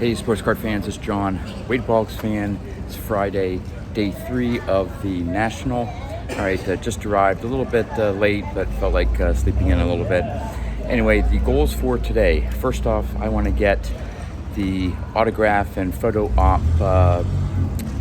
Hey, sports card fans, it's John, Boggs fan. It's Friday, day 3 of the National. All right, just arrived a little bit late, but felt like sleeping in a little bit. Anyway, the goals for today. First off, I want to get the autograph and photo op,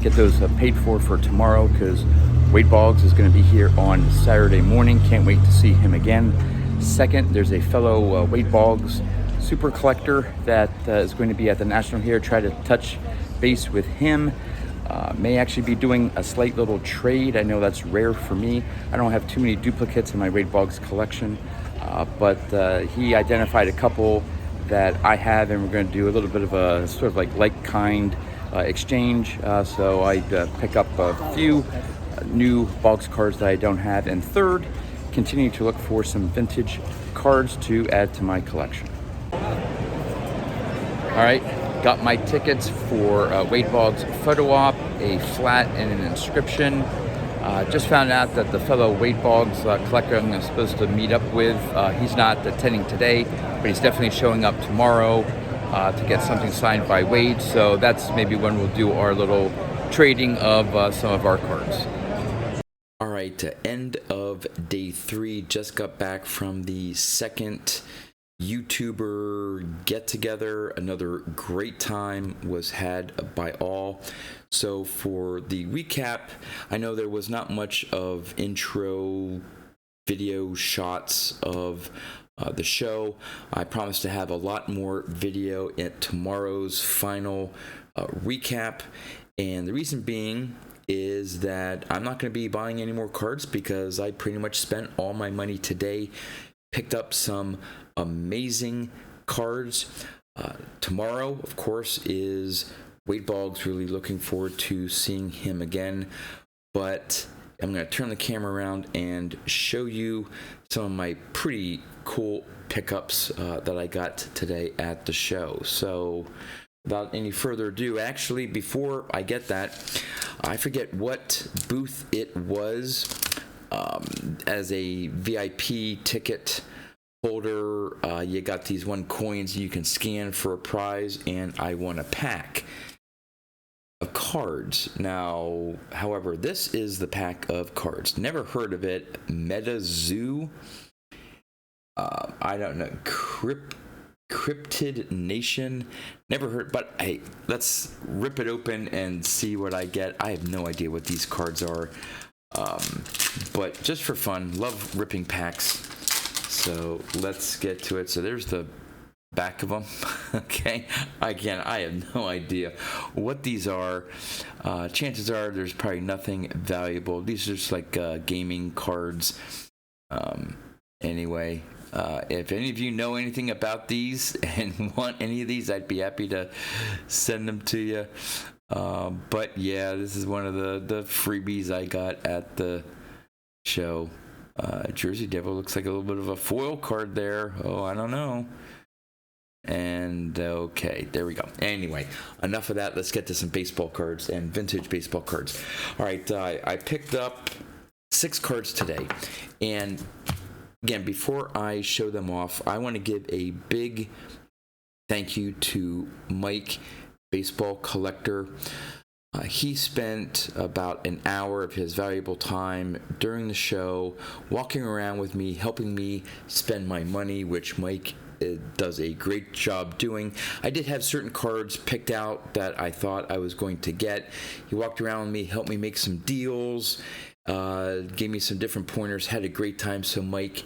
get those paid for tomorrow, because Boggs is going to be here on Saturday morning. Can't wait to see him again. Second, there's a fellow Boggs super collector that is going to be at the National here. Try to touch base with him. May actually be doing a slight little trade. I know that's rare for me. I don't have too many duplicates in my Boggs collection, but he identified a couple that I have, and we're going to do a little bit of a sort of like kind exchange. So I pick up a few new Boggs cards that I don't have. And third, continue to look for some vintage cards to add to my collection. All right, got my tickets for Boggs photo op, a flat and an inscription. Just found out that the fellow Boggs collector I'm supposed to meet up with, he's not attending today, but he's definitely showing up tomorrow to get something signed by Wade. So that's maybe when we'll do our little trading of some of our cards. All right, end of day 3. Just got back from the second YouTuber get together. Another great time was had by all. So for the recap, I know there was not much of intro video shots of the show. I promise to have a lot more video at tomorrow's final recap, and the reason being is that I'm not going to be buying any more cards because I pretty much spent all my money today. Picked up some amazing cards. Tomorrow, of course, is Boggs. Really looking forward to seeing him again. But I'm going to turn the camera around and show you some of my pretty cool pickups that I got today at the show. So without any further ado, actually, before I get that, I forget what booth it was. As a VIP ticket holder, you got these 1 coins you can scan for a prize, and I won a pack of cards. Now, however, this is the pack of cards. Never heard of it. Meta Zoo. I don't know. Cryptid Nation. Never heard, but hey, let's rip it open and see what I get. I have no idea what these cards are. But just for fun, love ripping packs. So let's get to it. So there's the back of them. Okay. Again, I have no idea what these are. Chances are there's probably nothing valuable. These are just like gaming cards. Anyway, if any of you know anything about these and want any of these, I'd be happy to send them to you. But yeah, this is one of the freebies I got at the show. Jersey Devil looks like a little bit of a foil card there. Oh, I don't know. And okay, there we go. Anyway, enough of that. Let's get to some baseball cards and vintage baseball cards. All right, I picked up 6 cards today. And again, before I show them off, I want to give a big thank you to Mike, baseball collector. He spent about an hour of his valuable time during the show walking around with me, helping me spend my money, which Mike does a great job doing. I did have certain cards picked out that I thought I was going to get. He walked around with me, helped me make some deals, gave me some different pointers, had a great time. So Mike,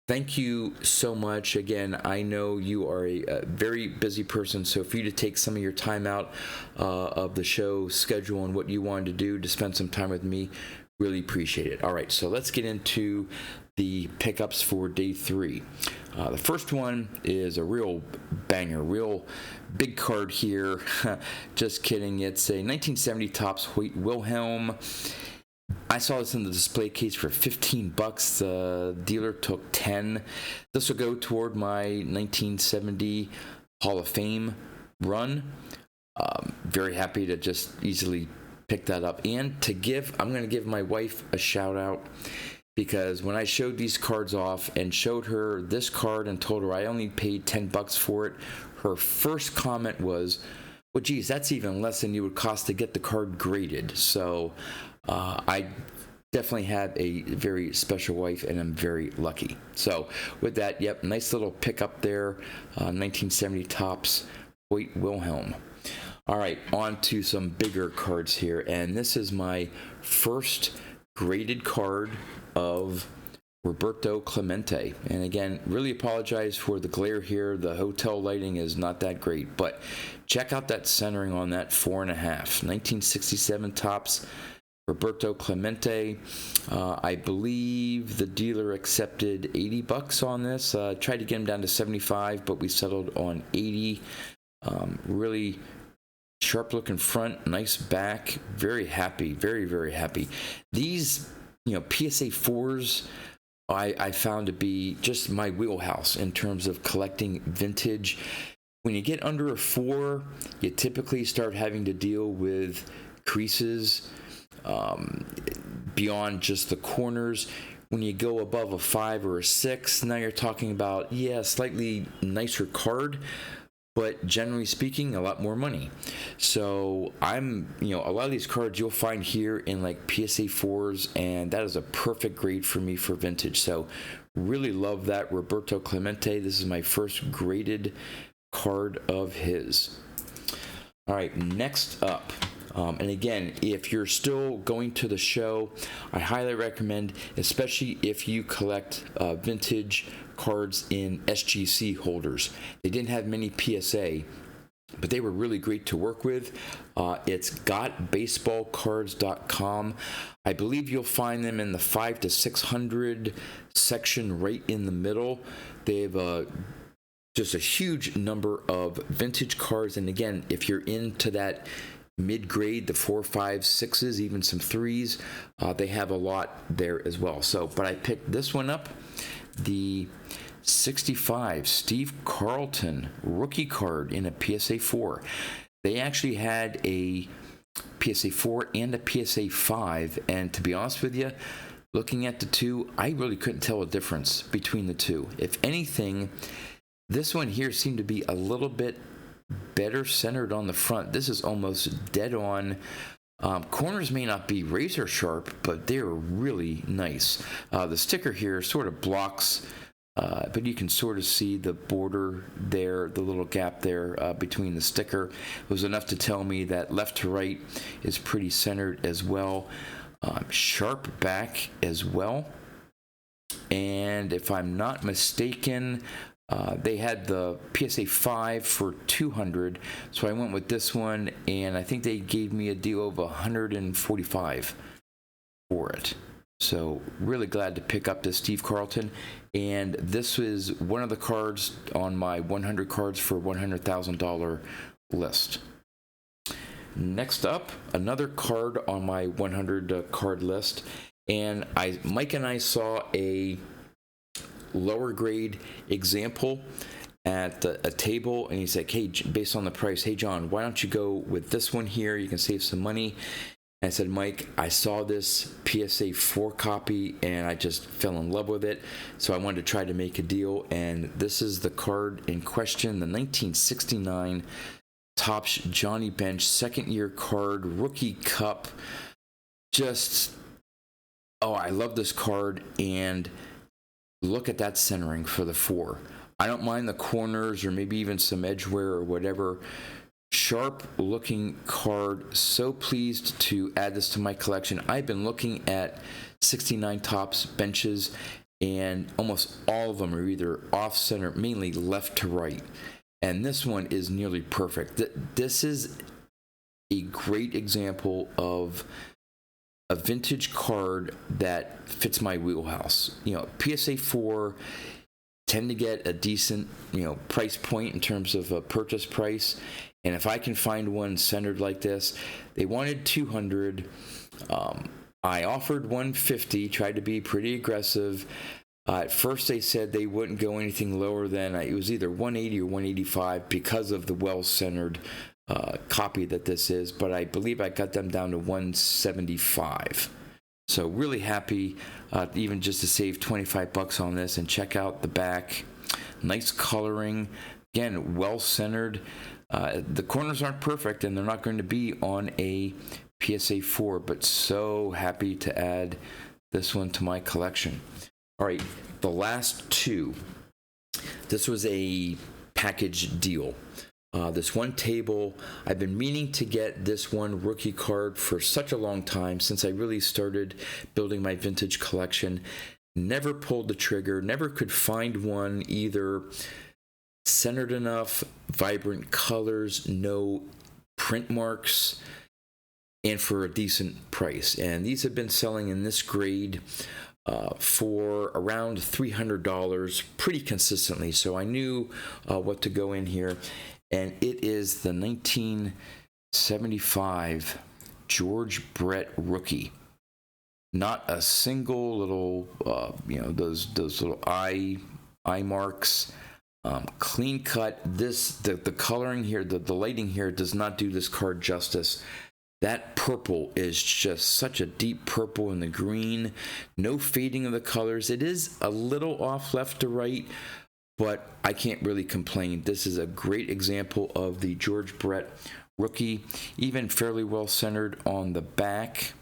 thank you so much. Again, I know you are a very busy person, so for you to take some of your time out of the show schedule and what you wanted to do to spend some time with me, really appreciate it. All right, so let's get into the pickups for day 3. The first one is a real banger, real big card here. Just kidding. It's a 1970 Topps Hoyt Wilhelm. I saw this in the display case for $15. The dealer took 10. This will go toward my 1970 Hall of Fame run. Very happy to just easily pick that up. And I'm going to give my wife a shout out, because when I showed these cards off and showed her this card and told her I only paid $10 for it, her first comment was, well, geez, that's even less than you would cost to get the card graded. So I definitely have a very special wife, and I'm very lucky. So with that, yep, nice little pickup there. 1970 Topps Hoyt Wilhelm. All right, on to some bigger cards here, and this is my first graded card of Roberto Clemente. And again, really apologize for the glare here. The hotel lighting is not that great, but check out that centering on that 4.5. 1967 Topps Roberto Clemente. I believe the dealer accepted $80 on this. Tried to get him down to 75, but we settled on 80. Really sharp looking front, nice back. Very happy, very, very happy. These, PSA 4s, I found to be just my wheelhouse in terms of collecting vintage. When you get under a 4, you typically start having to deal with creases beyond just the corners. When you go above a 5 or a 6, now you're talking about, slightly nicer card, but generally speaking, a lot more money. So I'm, a lot of these cards you'll find here in like PSA 4s, and that is a perfect grade for me for vintage. So really love that Roberto Clemente. This is my first graded card of his. All right, next up. And again, if you're still going to the show, I highly recommend, especially if you collect vintage cards in SGC holders. They didn't have many PSA, but they were really great to work with. It's gotbaseballcards.com. I believe you'll find them in the 500 to 600 section right in the middle. They have just a huge number of vintage cards. And again, if you're into that mid-grade, the 4, 5, 6s, even some 3s, they have a lot there as well. So, but I picked this one up, the 65 Steve Carlton rookie card in a PSA 4. They actually had a PSA 4 and a PSA 5, and to be honest with you, looking at the two, I really couldn't tell a difference between the two. If anything, this one here seemed to be a little bit better centered on the front. This is almost dead on. Corners may not be razor sharp, but they're really nice. The sticker here sort of blocks, but you can sort of see the border there, the little gap there between the sticker. It was enough to tell me that left to right is pretty centered as well. Sharp back as well. And if I'm not mistaken, they had the PSA 5 for $200, so I went with this one, and I think they gave me a deal of $145 for it. So really glad to pick up this Steve Carlton, and this is one of the cards on my 100 cards for $100,000 list. Next up, another card on my 100 card list, and Mike and I saw a lower grade example at a table, and he's like, hey, based on the price, hey John, why don't you go with this one here, you can save some money. And I said, Mike, I saw this PSA 4 copy and I just fell in love with it, so I wanted to try to make a deal. And this is the card in question, the 1969 Topps Johnny Bench second year card, rookie cup. Just, I love this card, and look at that centering for the 4. I don't mind the corners or maybe even some edge wear or whatever. Sharp looking card. So pleased to add this to my collection. I've been looking at 69 Topps benches, and almost all of them are either off center, mainly left to right. And this one is nearly perfect. This is a great example of a vintage card that fits my wheelhouse. PSA 4 tend to get a decent, price point in terms of a purchase price. And if I can find one centered like this, they wanted $200. I offered $150, tried to be pretty aggressive. At first they said they wouldn't go anything lower than, it was either $180 or $185 because of the well-centered copy that this is, but I believe I got them down to $175. So really happy, even just to save $25 on this. And check out the back, nice coloring, again well centered. The corners aren't perfect, and they're not going to be on a PSA 4, but so happy to add this one to my collection. All right, the last two. This was a package deal. This one table, I've been meaning to get this one rookie card for such a long time, since I really started building my vintage collection. Never pulled the trigger, never could find one either centered enough, vibrant colors, no print marks, and for a decent price. And these have been selling in this grade for around $300 pretty consistently. So I knew what to go in here. And it is the 1975 George Brett rookie. Not a single little, those little eye marks. Clean cut. The coloring here, the lighting here does not do this card justice. That purple is just such a deep purple in the green. No fading of the colors. It is a little off left to right, but I can't really complain. This is a great example of the George Brett rookie, even fairly well centered on the back.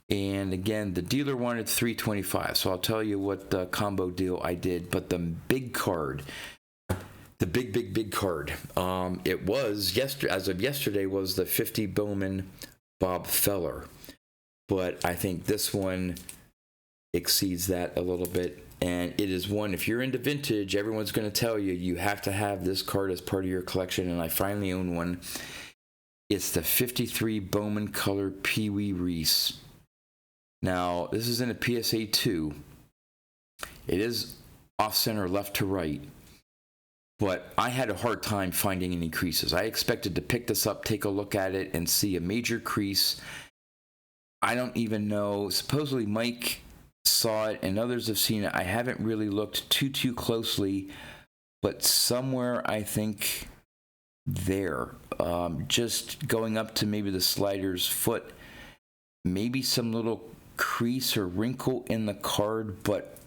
And again, the dealer wanted $325, so I'll tell you what the combo deal I did. But the big card, the big card, it was as of yesterday, was the 50 Bowman Bob Feller. But I think this one exceeds that a little bit. And it is one, if you're into vintage, everyone's going to tell you, you have to have this card as part of your collection. And I finally own one. It's the 53 Bowman Color Peewee Reese. Now, this is in a PSA 2. It is off-center left to right. But I had a hard time finding any creases. I expected to pick this up, take a look at it, and see a major crease. I don't even know. Supposedly Mike saw it and others have seen it. I haven't really looked too closely, but somewhere I think there, just going up to maybe the slider's foot, maybe some little crease or wrinkle in the card, but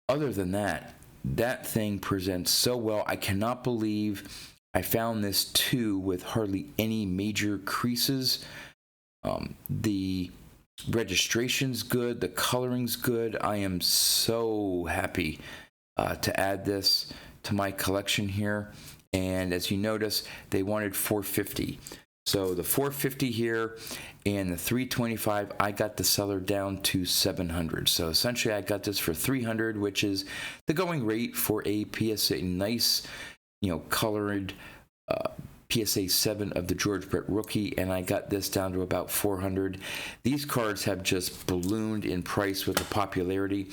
other than that, that thing presents so well. I cannot believe I found this too with hardly any major creases. The registration's good, the coloring's good. I am so happy to add this to my collection here. And as you notice, they wanted $450. So the $450 here and the $325, I got the seller down to $700. So essentially I got this for $300, which is the going rate for a PSA nice, colored PSA 7 of the George Brett rookie, and I got this down to about $400. These cards have just ballooned in price with the popularity,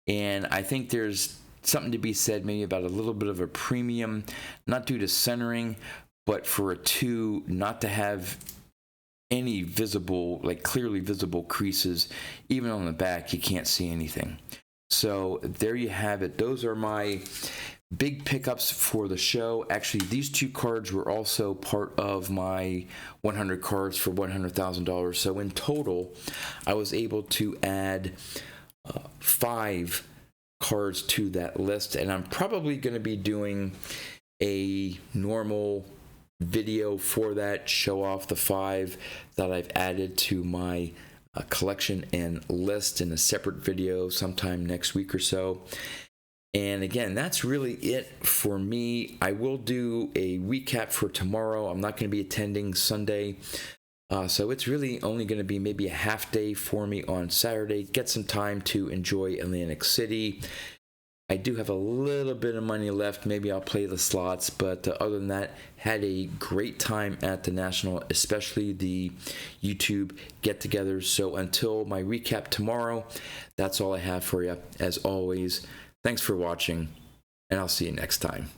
and I think there's something to be said maybe about a little bit of a premium, not due to centering, but for a 2 not to have any visible, like clearly visible creases. Even on the back, you can't see anything. So there you have it. Those are my big pickups for the show. Actually, these 2 cards were also part of my 100 cards for $100,000. So in total, I was able to add 5 cards to that list, and I'm probably going to be doing a normal video for that, show off the 5 that I've added to my collection and list in a separate video sometime next week or so. And again, that's really it for me. I will do a recap for tomorrow. I'm not going to be attending Sunday. So it's really only going to be maybe a half day for me on Saturday. Get some time to enjoy Atlantic City. I do have a little bit of money left. Maybe I'll play the slots. But other than that, had a great time at the National, especially the YouTube get-togethers. So until my recap tomorrow, that's all I have for you. As always, thanks for watching, and I'll see you next time.